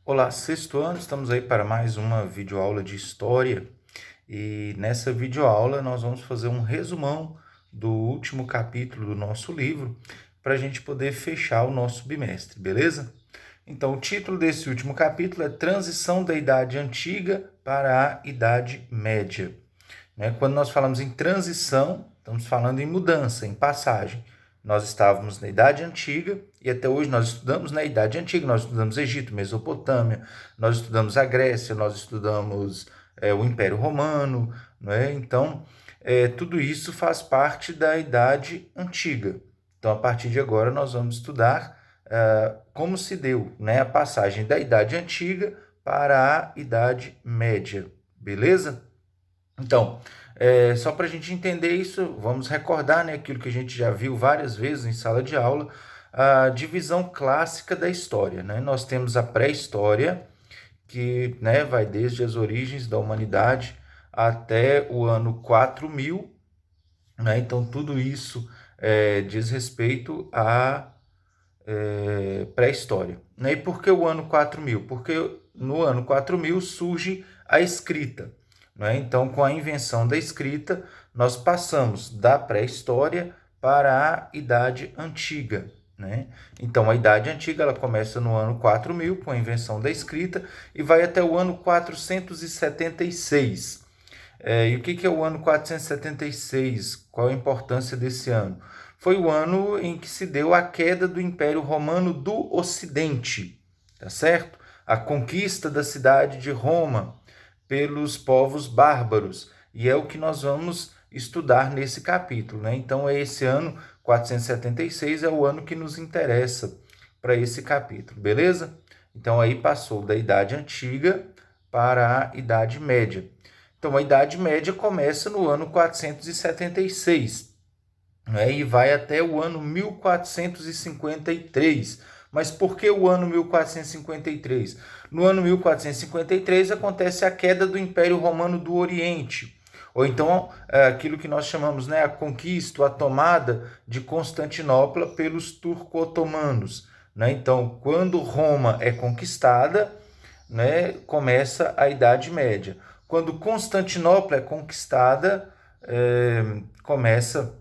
Olá, sexto ano, estamos aí para mais uma videoaula de História e nessa videoaula nós vamos fazer um resumão do último capítulo do nosso livro para a gente poder fechar o nosso bimestre, beleza? Então, o título desse último capítulo é Transição da Idade Antiga para a Idade Média. Quando nós falamos em transição, estamos falando em mudança, em passagem. Nós estávamos na Idade Antiga e até hoje nós estudamos na Idade Antiga, nós estudamos Egito, Mesopotâmia, nós estudamos a Grécia, nós estudamos o Império Romano, não é? Então, tudo isso faz parte da Idade Antiga. Então, a partir de agora, nós vamos estudar como se deu, né, a passagem da Idade Antiga para a Idade Média, beleza? Então, só para a gente entender isso, vamos recordar, né, aquilo que a gente já viu várias vezes em sala de aula, a divisão clássica da história. Né? Nós temos a pré-história, que, né, vai desde as origens da humanidade até o ano 4000. Né? Então, tudo isso diz respeito à pré-história. Né? E por que o ano 4000? Porque no ano 4000 surge a escrita. Né? Então, com a invenção da escrita, nós passamos da pré-história para a Idade Antiga. Né? Então, a Idade Antiga ela começa no ano 4000, com a invenção da escrita, e vai até o ano 476. E o que é o ano 476? Qual a importância desse ano? Foi o ano em que se deu a queda do Império Romano do Ocidente, tá certo? A conquista da cidade de Roma pelos povos bárbaros. E é o que nós vamos estudar nesse capítulo, né? Então, esse ano 476 é o ano que nos interessa para esse capítulo, beleza? Então, aí passou da Idade Antiga para a Idade Média. Então, a Idade Média começa no ano 476, né, e vai até o ano 1453. Mas por que o ano 1453? No ano 1453 acontece a queda do Império Romano do Oriente, ou então aquilo que nós chamamos, né, a conquista, a tomada de Constantinopla pelos turco-otomanos. Né? Então, quando Roma é conquistada, né, começa a Idade Média. Quando Constantinopla é conquistada, começa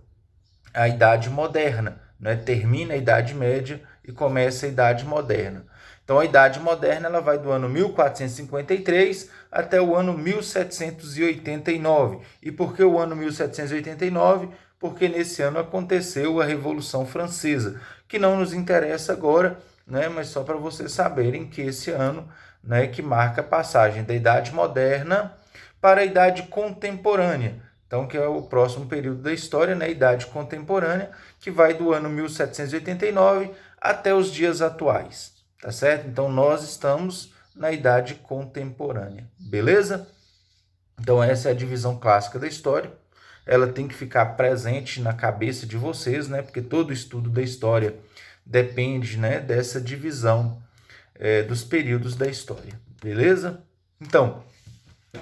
a Idade Moderna, né? Termina a Idade Média e começa a Idade Moderna. Então, a Idade Moderna ela vai do ano 1453 até o ano 1789. E por que o ano 1789? Porque nesse ano aconteceu a Revolução Francesa, que não nos interessa agora, né? Mas só para vocês saberem que esse ano, né, que marca a passagem da Idade Moderna para a Idade Contemporânea. Então, que é o próximo período da história, né, Idade Contemporânea, que vai do ano 1789 até os dias atuais, tá certo? Então, nós estamos na Idade Contemporânea, beleza? Então, essa é a divisão clássica da história. Ela tem que ficar presente na cabeça de vocês, né, porque todo estudo da história depende, né, dessa divisão dos períodos da história, beleza? Então,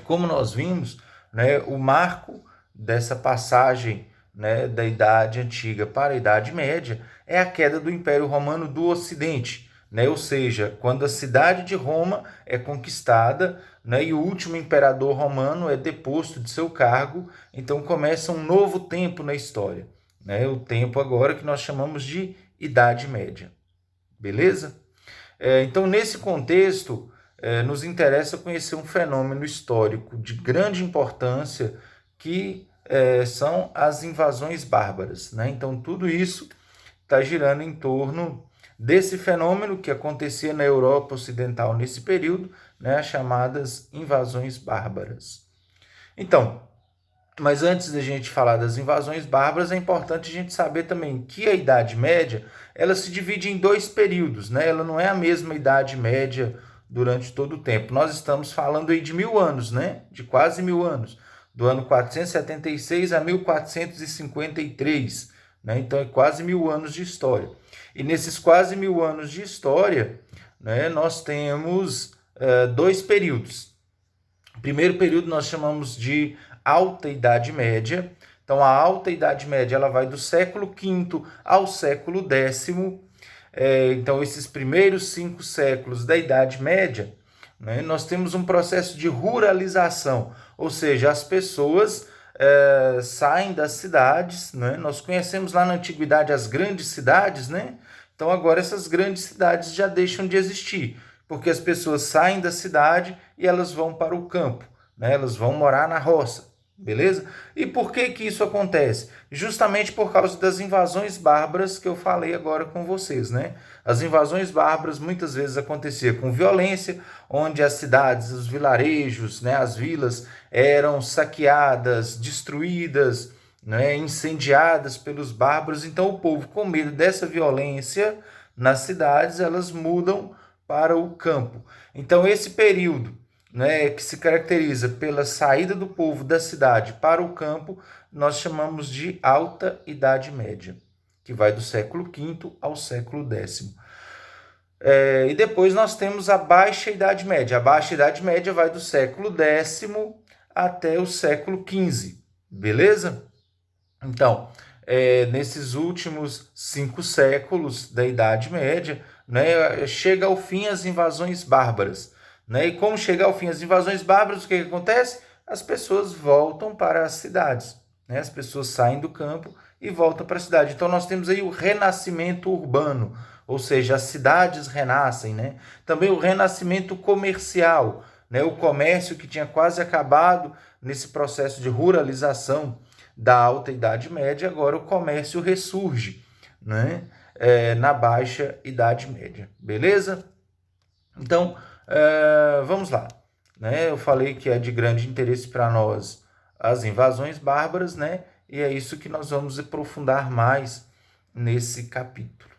como nós vimos, né, o marco dessa passagem, né, da Idade Antiga para a Idade Média é a queda do Império Romano do Ocidente, né, ou seja, quando a cidade de Roma é conquistada, né, e o último imperador romano é deposto de seu cargo, então começa um novo tempo na história, né, o tempo agora que nós chamamos de Idade Média, beleza? Então, nesse contexto, nos interessa conhecer um fenômeno histórico de grande importância que são as invasões bárbaras. Né? Então, tudo isso está girando em torno desse fenômeno que acontecia na Europa Ocidental nesse período, né? As chamadas invasões bárbaras. Então, mas antes da gente falar das invasões bárbaras, é importante a gente saber também que a Idade Média ela se divide em dois períodos, né? Ela não é a mesma Idade Média durante todo o tempo. Nós estamos falando aí de 1000 anos, né? De quase 1000 anos, do ano 476 a 1453, né? Então é quase 1000 anos de história. E nesses quase 1000 anos de história, né, nós temos dois períodos. O primeiro período nós chamamos de Alta Idade Média. Então, a Alta Idade Média ela vai do século V ao século X. Então, esses primeiros 5 séculos da Idade Média, né, nós temos um processo de ruralização, ou seja, as pessoas saem das cidades, né? Nós conhecemos lá na antiguidade as grandes cidades, né? Então agora essas grandes cidades já deixam de existir, porque as pessoas saem da cidade e elas vão para o campo, né? Elas vão morar na roça, beleza? E por que que isso acontece? Justamente por causa das invasões bárbaras que eu falei agora com vocês, né? As invasões bárbaras muitas vezes aconteciam com violência, onde as cidades, os vilarejos, né, as vilas eram saqueadas, destruídas, né, incendiadas pelos bárbaros. Então o povo, com medo dessa violência nas cidades, elas mudam para o campo. Então esse período, né, que se caracteriza pela saída do povo da cidade para o campo, nós chamamos de Alta Idade Média, que vai do século V ao século X. E depois nós temos a Baixa Idade Média. A Baixa Idade Média vai do século X até o século XV, beleza? Então, nesses últimos 5 séculos da Idade Média, né, chega ao fim as invasões bárbaras. Né? E como chega ao fim as invasões bárbaras, o que acontece? As pessoas voltam para as cidades. Né? As pessoas saem do campo e voltam para a cidade. Então nós temos aí o renascimento urbano, ou seja, as cidades renascem. Né? Também o renascimento comercial, né? O comércio que tinha quase acabado nesse processo de ruralização da Alta Idade Média, agora o comércio ressurge, né? Na Baixa Idade Média, beleza? Então, vamos lá. Né? Eu falei que é de grande interesse para nós as invasões bárbaras, né? E é isso que nós vamos aprofundar mais nesse capítulo.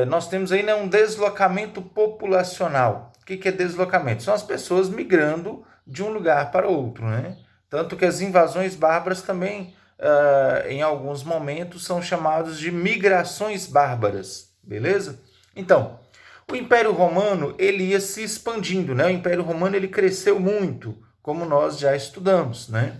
Nós temos aí, né, um deslocamento populacional. O que é deslocamento? São as pessoas migrando de um lugar para outro, né? Tanto que as invasões bárbaras também, em alguns momentos, são chamadas de migrações bárbaras, beleza? Então, o Império Romano ele ia se expandindo, né? O Império Romano ele cresceu muito, como nós já estudamos, né?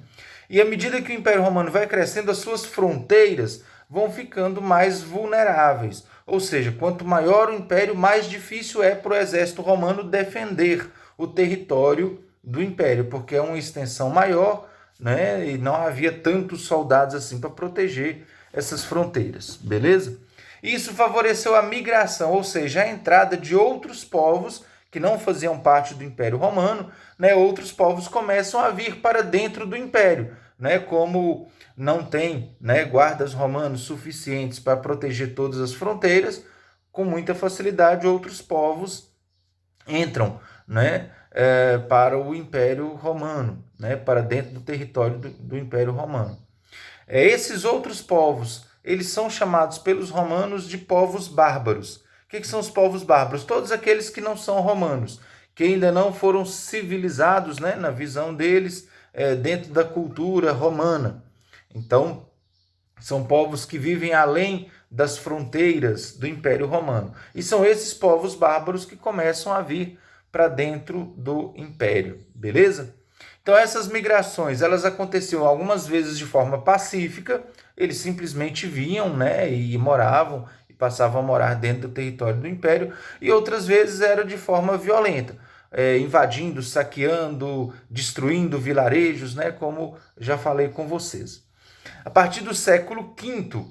E à medida que o Império Romano vai crescendo, as suas fronteiras vão ficando mais vulneráveis. Ou seja, quanto maior o império, mais difícil é para o exército romano defender o território do império, porque é uma extensão maior, né? E não havia tantos soldados assim para proteger essas fronteiras, beleza? Isso favoreceu a migração, ou seja, a entrada de outros povos que não faziam parte do Império Romano, né? Outros povos começam a vir para dentro do Império, né? Como não tem, né, guardas romanos suficientes para proteger todas as fronteiras, com muita facilidade outros povos entram, né, para o Império Romano, né, para dentro do território do Império Romano. Esses outros povos, eles são chamados pelos romanos de povos bárbaros. O que são os povos bárbaros? Todos aqueles que não são romanos, que ainda não foram civilizados, né, na visão deles, dentro da cultura romana. Então, são povos que vivem além das fronteiras do Império Romano. E são esses povos bárbaros que começam a vir para dentro do Império, beleza? Então essas migrações, elas aconteciam algumas vezes de forma pacífica, eles simplesmente vinham, né, e moravam, e passavam a morar dentro do território do Império, e outras vezes era de forma violenta, invadindo, saqueando, destruindo vilarejos, né, como já falei com vocês. A partir do século V,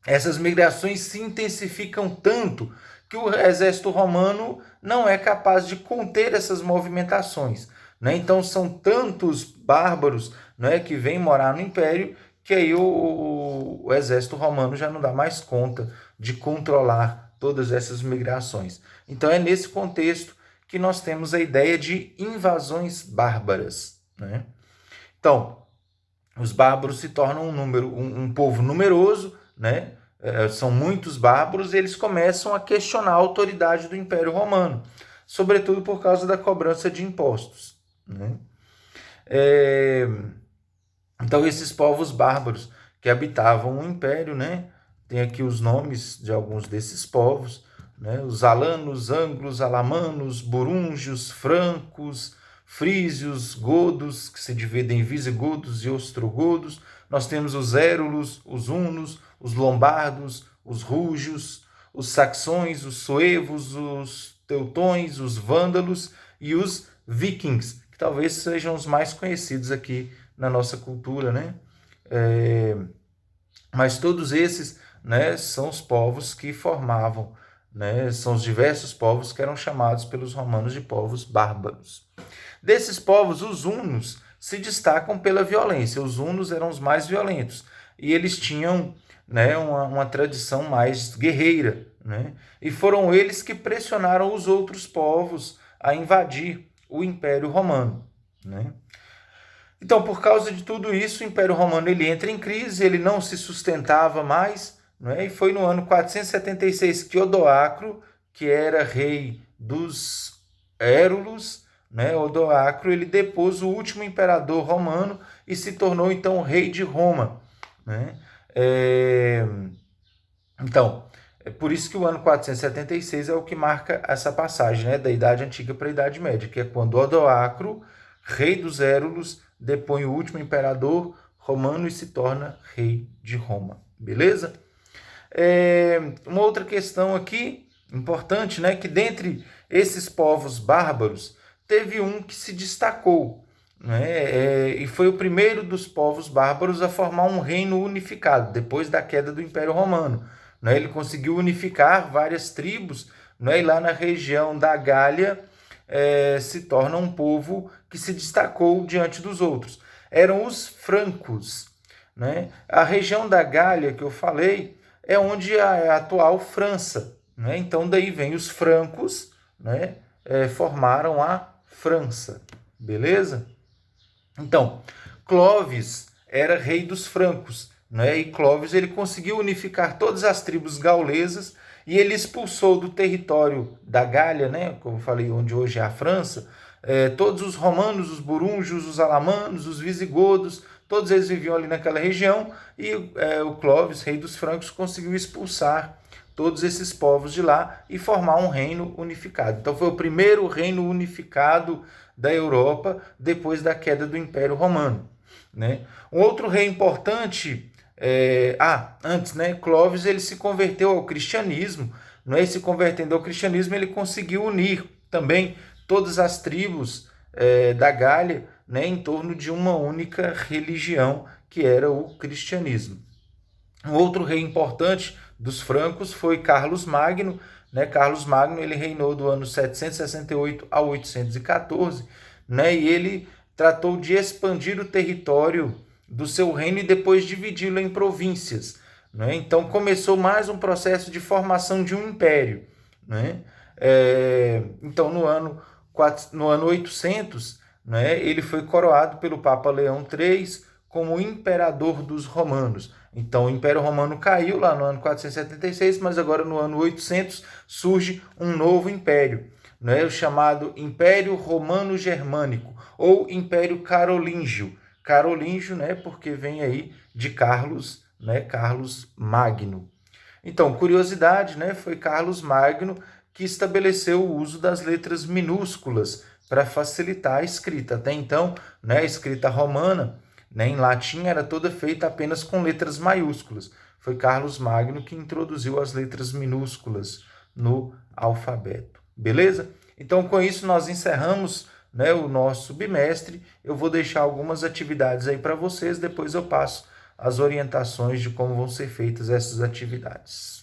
essas migrações se intensificam tanto que o exército romano não é capaz de conter essas movimentações. Né? Então são tantos bárbaros, né, que vêm morar no Império que aí o exército romano já não dá mais conta de controlar todas essas migrações. Então é nesse contexto que nós temos a ideia de invasões bárbaras. Né? Então, os bárbaros se tornam um povo numeroso, né? São muitos bárbaros, e eles começam a questionar a autoridade do Império Romano, sobretudo por causa da cobrança de impostos. Né? Então, esses povos bárbaros que habitavam o Império, né? Tem aqui os nomes de alguns desses povos, né? Os alanos, anglos, alamanos, burúngios, francos, frísios, godos, que se dividem em visigodos e ostrogodos. Nós temos os érulos, os hunos, os lombardos, os rúgios, os saxões, os suevos, os teutões, os vândalos e os vikings, que talvez sejam os mais conhecidos aqui na nossa cultura, né? Mas todos esses, né, são os povos que formavam, né, são os diversos povos que eram chamados pelos romanos de povos bárbaros. Desses povos, os hunos se destacam pela violência. Os hunos eram os mais violentos e eles tinham, né, uma tradição mais guerreira, né? E foram eles que pressionaram os outros povos a invadir o Império Romano, né? Então, por causa de tudo isso, o Império Romano ele entra em crise, ele não se sustentava mais, né? E foi no ano 476 que Odoacro, que era rei dos Érulos, né? Odoacro, ele depôs o último imperador romano e se tornou então rei de Roma, né? Então, é por isso que o ano 476 é o que marca essa passagem, né, da Idade Antiga para a Idade Média, que é quando Odoacro, rei dos Érulos, depõe o último imperador romano e se torna rei de Roma. Beleza? Uma outra questão aqui, importante, né, que dentre esses povos bárbaros, teve um que se destacou, né, e foi o primeiro dos povos bárbaros a formar um reino unificado, depois da queda do Império Romano. Né, ele conseguiu unificar várias tribos, né, e lá na região da Gália se torna um povo que se destacou diante dos outros. Eram os francos. Né? A região da Gália que eu falei é onde é a atual França. Né? Então daí vem os francos, né? Formaram a França. Beleza? Então, Clovis era rei dos francos. Né? E Clovis ele conseguiu unificar todas as tribos gaulesas e ele expulsou do território da Gália, né, como eu falei, onde hoje é a França, todos os romanos, os burúndios, os alamanos, os visigodos, todos eles viviam ali naquela região e o Clovis, rei dos francos, conseguiu expulsar todos esses povos de lá e formar um reino unificado. Então foi o primeiro reino unificado da Europa depois da queda do Império Romano. Né? Um outro rei importante... antes, né, Clovis ele se converteu ao cristianismo, não é? E se convertendo ao cristianismo, ele conseguiu unir também todas as tribos da Gália, né, em torno de uma única religião, que era o cristianismo. Um outro rei importante dos francos foi Carlos Magno. Né? Carlos Magno ele reinou do ano 768 a 814, né? E ele tratou de expandir o território do seu reino e depois dividi-lo em províncias. Né? Então começou mais um processo de formação de um império. Né? Então no ano 800, né, ele foi coroado pelo Papa Leão III como imperador dos romanos. Então o Império Romano caiu lá no ano 476, mas agora no ano 800 surge um novo império, né, o chamado Império Romano Germânico ou Império Carolíngio. Carolíngio, né, porque vem aí de Carlos, né, Carlos Magno. Então, curiosidade, né, foi Carlos Magno que estabeleceu o uso das letras minúsculas para facilitar a escrita. Até então, né, a escrita romana, né, em latim era toda feita apenas com letras maiúsculas. Foi Carlos Magno que introduziu as letras minúsculas no alfabeto. Beleza? Então, com isso, nós encerramos, né, o nosso bimestre. Eu vou deixar algumas atividades aí para vocês, depois eu passo as orientações de como vão ser feitas essas atividades.